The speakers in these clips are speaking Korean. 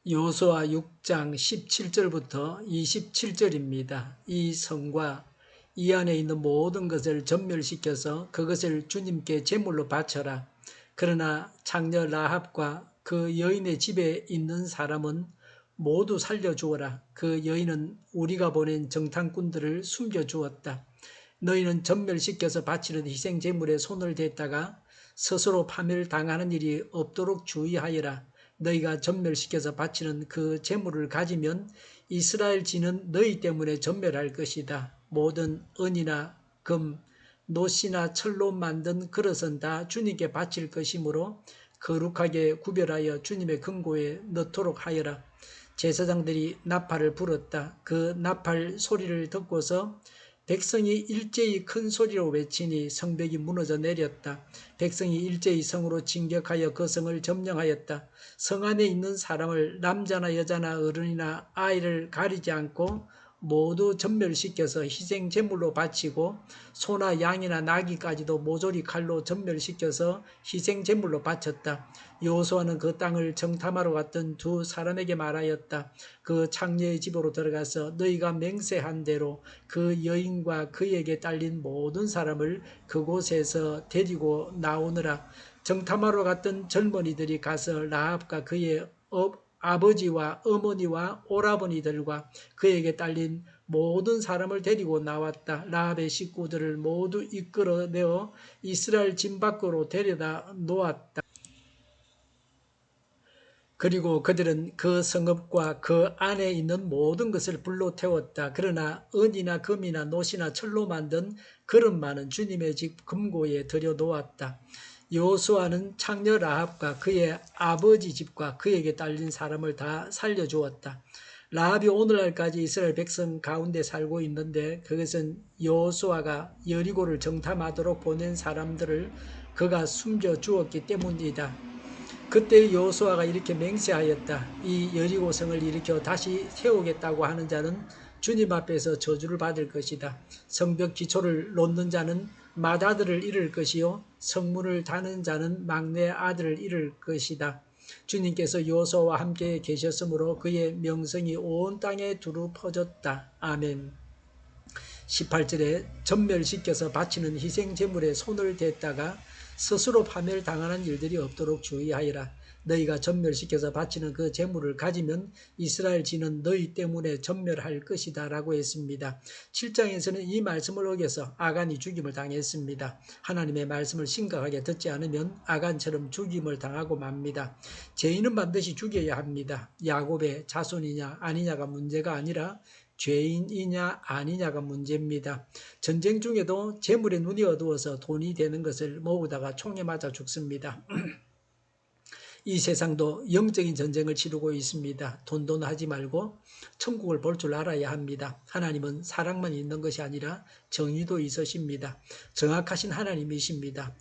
여호수아 6장 17절부터 27절입니다. 이 성과 이 안에 있는 모든 것을 전멸시켜서 그것을 주님께 제물로 바쳐라. 그러나 창녀 라합과 그 여인의 집에 있는 사람은 모두 살려주어라. 그 여인은 우리가 보낸 정탐꾼들을 숨겨주었다. 너희는 전멸시켜서 바치는 희생제물에 손을 댔다가 스스로 파멸당하는 일이 없도록 주의하여라. 너희가 전멸시켜서 바치는 그 제물을 가지면 이스라엘 진은 너희 때문에 전멸할 것이다. 모든 은이나 금, 노시나 철로 만든 그릇은 다 주님께 바칠 것이므로 거룩하게 구별하여 주님의 금고에 넣도록 하여라. 제사장들이 나팔을 불었다. 그 나팔 소리를 듣고서 백성이 일제히 큰 소리로 외치니 성벽이 무너져 내렸다. 백성이 일제히 성으로 진격하여 그 성을 점령하였다. 성 안에 있는 사람을 남자나 여자나 어른이나 아이를 가리지 않고 모두 전멸시켜서 희생제물로 바치고 소나 양이나 나귀까지도 모조리 칼로 전멸시켜서 희생제물로 바쳤다. 여호수아는 그 땅을 정탐하러 갔던 두 사람에게 말하였다. 그 창녀의 집으로 들어가서 너희가 맹세한 대로 그 여인과 그에게 딸린 모든 사람을 그곳에서 데리고 나오느라. 정탐하러 갔던 젊은이들이 가서 라합과 그의 아버지와 어머니와 오라버니들과 그에게 딸린 모든 사람을 데리고 나왔다. 라합의 식구들을 모두 이끌어내어 이스라엘 진 밖으로 데려다 놓았다. 그리고 그들은 그 성읍과 그 안에 있는 모든 것을 불로 태웠다. 그러나 은이나 금이나 노시나 철로 만든 그릇만은 주님의 집 금고에 들여놓았다. 여호수아는 창녀 라합과 그의 아버지 집과 그에게 딸린 사람을 다 살려주었다. 라합이 오늘날까지 이스라엘 백성 가운데 살고 있는데 그것은 여호수아가 여리고를 정탐하도록 보낸 사람들을 그가 숨겨주었기 때문이다. 그때 여호수아가 이렇게 맹세하였다. 이 여리고성을 일으켜 다시 세우겠다고 하는 자는 주님 앞에서 저주를 받을 것이다. 성벽 기초를 놓는 자는 맏아들을 잃을 것이요 성문을 다는 자는 막내 아들을 잃을 것이다. 주님께서 여호수아와 함께 계셨으므로 그의 명성이 온 땅에 두루 퍼졌다. 아멘. 18절에 전멸시켜서 바치는 희생제물에 손을 댔다가 스스로 파멸당하는 일들이 없도록 주의하여라. 너희가 전멸시켜서 바치는 그 제물을 가지면 이스라엘 진은 너희 때문에 전멸할 것이다 라고 했습니다. 7장에서는 이 말씀을 어겨서 아간이 죽임을 당했습니다. 하나님의 말씀을 심각하게 듣지 않으면 아간처럼 죽임을 당하고 맙니다. 죄인은 반드시 죽여야 합니다. 야곱의 자손이냐 아니냐가 문제가 아니라 죄인이냐 아니냐가 문제입니다. 전쟁 중에도 재물에 눈이 어두워서 돈이 되는 것을 모으다가 총에 맞아 죽습니다. 이 세상도 영적인 전쟁을 치르고 있습니다. 돈돈 하지 말고 천국을 볼 줄 알아야 합니다. 하나님은 사랑만 있는 것이 아니라 정의도 있으십니다. 정확하신 하나님이십니다.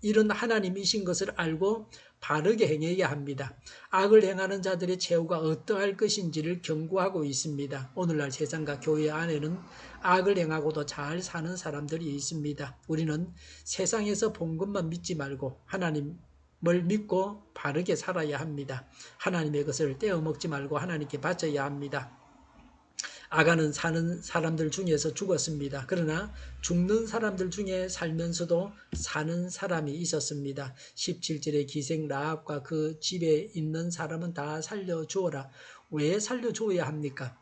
이런 하나님이신 것을 알고 바르게 행해야 합니다. 악을 행하는 자들의 최후가 어떠할 것인지를 경고하고 있습니다. 오늘날 세상과 교회 안에는 악을 행하고도 잘 사는 사람들이 있습니다. 우리는 세상에서 본 것만 믿지 말고 하나님을 믿고 바르게 살아야 합니다. 하나님의 것을 떼어먹지 말고 하나님께 바쳐야 합니다. 아간은 사는 사람들 중에서 죽었습니다. 그러나 죽는 사람들 중에 살면서도 사는 사람이 있었습니다. 17절에 기생 라합과 그 집에 있는 사람은 다 살려주어라. 왜 살려주어야 합니까?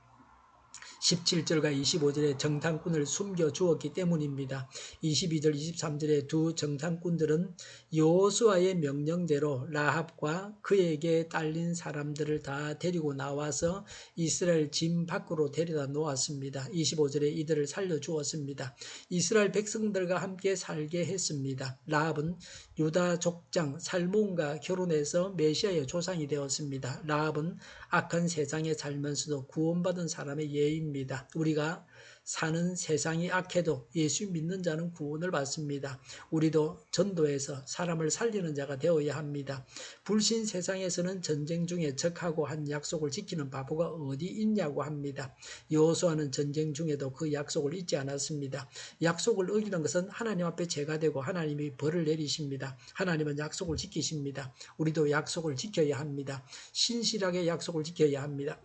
17절과 25절에 정탐꾼을 숨겨주었기 때문입니다. 22절, 23절에 두 정탐꾼들은 여호수아의 명령대로 라합과 그에게 딸린 사람들을 다 데리고 나와서 이스라엘 진 밖으로 데려다 놓았습니다. 25절에 이들을 살려주었습니다. 이스라엘 백성들과 함께 살게 했습니다. 라합은 유다 족장 살몬과 결혼해서 메시아의 조상이 되었습니다. 라합은 악한 세상에 살면서도 구원받은 사람의 예입니다. 우리가 사는 세상이 악해도 예수 믿는 자는 구원을 받습니다. 우리도 전도해서 사람을 살리는 자가 되어야 합니다. 불신 세상에서는 전쟁 중에 적하고 한 약속을 지키는 바보가 어디 있냐고 합니다. 여호수아는 전쟁 중에도 그 약속을 잊지 않았습니다. 약속을 어기는 것은 하나님 앞에 죄가 되고 하나님이 벌을 내리십니다. 하나님은 약속을 지키십니다. 우리도 약속을 지켜야 합니다. 신실하게 약속을 지켜야 합니다.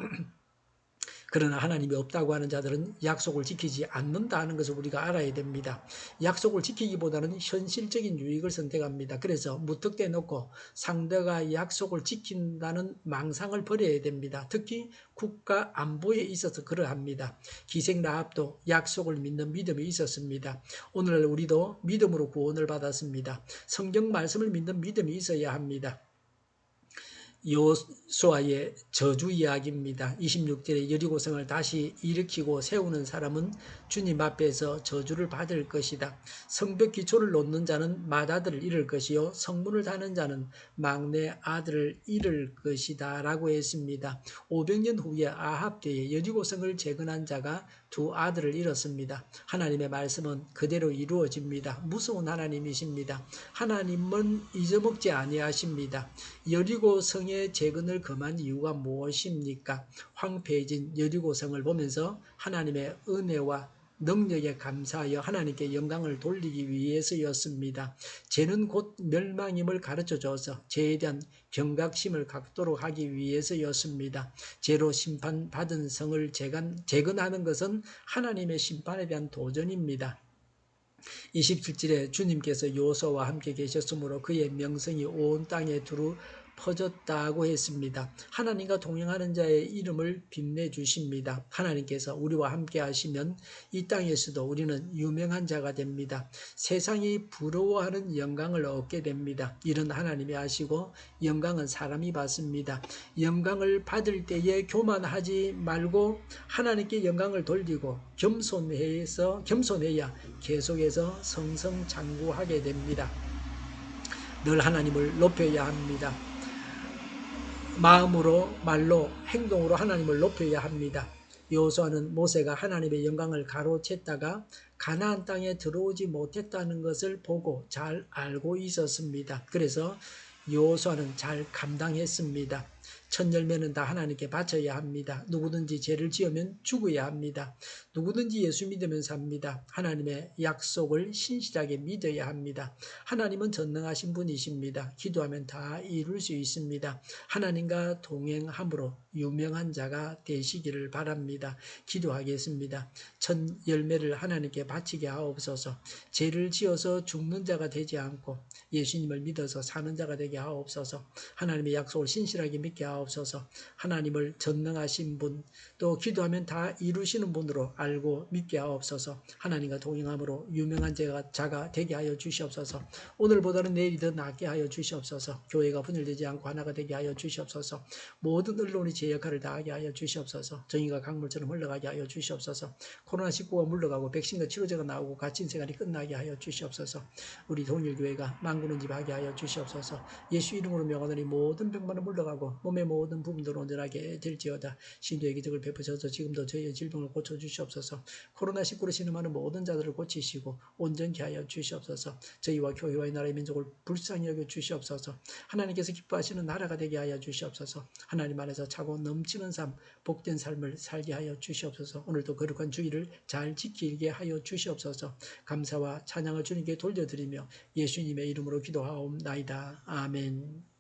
그러나 하나님이 없다고 하는 자들은 약속을 지키지 않는다는 것을 우리가 알아야 됩니다. 약속을 지키기보다는 현실적인 유익을 선택합니다. 그래서 무턱대 놓고 상대가 약속을 지킨다는 망상을 버려야 됩니다. 특히 국가 안보에 있어서 그러합니다. 기생 라합도 약속을 믿는 믿음이 있었습니다. 오늘날 우리도 믿음으로 구원을 받았습니다. 성경 말씀을 믿는 믿음이 있어야 합니다. 여호수아의 저주 이야기입니다. 26절에 여리고성을 다시 일으키고 세우는 사람은 주님 앞에서 저주를 받을 것이다. 성벽 기초를 놓는 자는 맏아들을 잃을 것이요 성문을 다는 자는 막내 아들을 잃을 것이다 라고 했습니다. 500년 후에 아합 때에 여리고성을 재건한 자가 두 아들을 잃었습니다. 하나님의 말씀은 그대로 이루어집니다. 무서운 하나님이십니다. 하나님은 잊어먹지 아니하십니다. 여리고 성의 재건을 금한 이유가 무엇입니까? 황폐해진 여리고 성을 보면서 하나님의 은혜와 능력에 감사하여 하나님께 영광을 돌리기 위해서였습니다. 죄는 곧 멸망임을 가르쳐줘서 죄에 대한 경각심을 갖도록 하기 위해서였습니다. 죄로 심판받은 성을 재건하는 것은 하나님의 심판에 대한 도전입니다. 27절에 주님께서 여호수아와 함께 계셨으므로 그의 명성이 온 땅에 두루 퍼졌다고 했습니다. 하나님과 동행하는 자의 이름을 빛내주십니다. 하나님께서 우리와 함께 하시면 이 땅에서도 우리는 유명한 자가 됩니다. 세상이 부러워하는 영광을 얻게 됩니다. 이런 하나님이 하시고 영광은 사람이 받습니다. 영광을 받을 때에 교만하지 말고 하나님께 영광을 돌리고 겸손해야 계속해서 성성장구하게 됩니다. 늘 하나님을 높여야 합니다. 마음으로, 말로, 행동으로 하나님을 높여야 합니다. 여호수아는 모세가 하나님의 영광을 가로챘다가 가나안 땅에 들어오지 못했다는 것을 보고 잘 알고 있었습니다. 그래서 여호수아는 잘 감당했습니다. 첫 열매는 다 하나님께 바쳐야 합니다. 누구든지 죄를 지으면 죽어야 합니다. 누구든지 예수 믿으면 삽니다. 하나님의 약속을 신실하게 믿어야 합니다. 하나님은 전능하신 분이십니다. 기도하면 다 이룰 수 있습니다. 하나님과 동행함으로 유명한 자가 되시기를 바랍니다. 기도하겠습니다. 첫 열매를 하나님께 바치게 하옵소서. 죄를 지어서 죽는 자가 되지 않고 예수님을 믿어서 사는 자가 되게 하옵소서. 하나님의 약속을 신실하게 믿게 하옵소서. 하나님을 전능하신 분, 또 기도하면 다 이루시는 분으로 알고 믿게 하옵소서. 하나님과 동행함으로 유명한 자가 되게 하여 주시옵소서. 오늘보다는 내일이 더 낫게 하여 주시옵소서. 교회가 분열되지 않고 하나가 되게 하여 주시옵소서. 모든 언론이 제 역할을 다하게 하여 주시옵소서. 정의가 강물처럼 흘러가게 하여 주시옵소서. 코로나19가 물러가고 백신과 치료제가 나오고 갇힌 생활이 끝나게 하여 주시옵소서. 우리 동일교회가 만군의 집 하게 하여 주시옵소서. 예수 이름으로 명하노니 모든 병만은 물러가고 몸의 모든 부분들을 온전하게 될지어다. 신도의 기적을 베푸셔서 지금도 저희의 질병을 고쳐주시옵소서. 코로나19로 신음하는 모든 자들을 고치시고 온전케 하여 주시옵소서. 저희와 교회와 이 나라의 민족을 불쌍히 여겨 주시옵소서. 하나님께서 기뻐하시는 나라가 되게 하여 주시옵소서. 하나님 안에서 차고 넘치는 삶, 복된 삶을 살게 하여 주시옵소서. 오늘도 거룩한 주일을 잘 지키게 하여 주시옵소서. 감사와 찬양을 주님께 돌려드리며 예수님의 이름으로 기도하옵나이다. 아멘.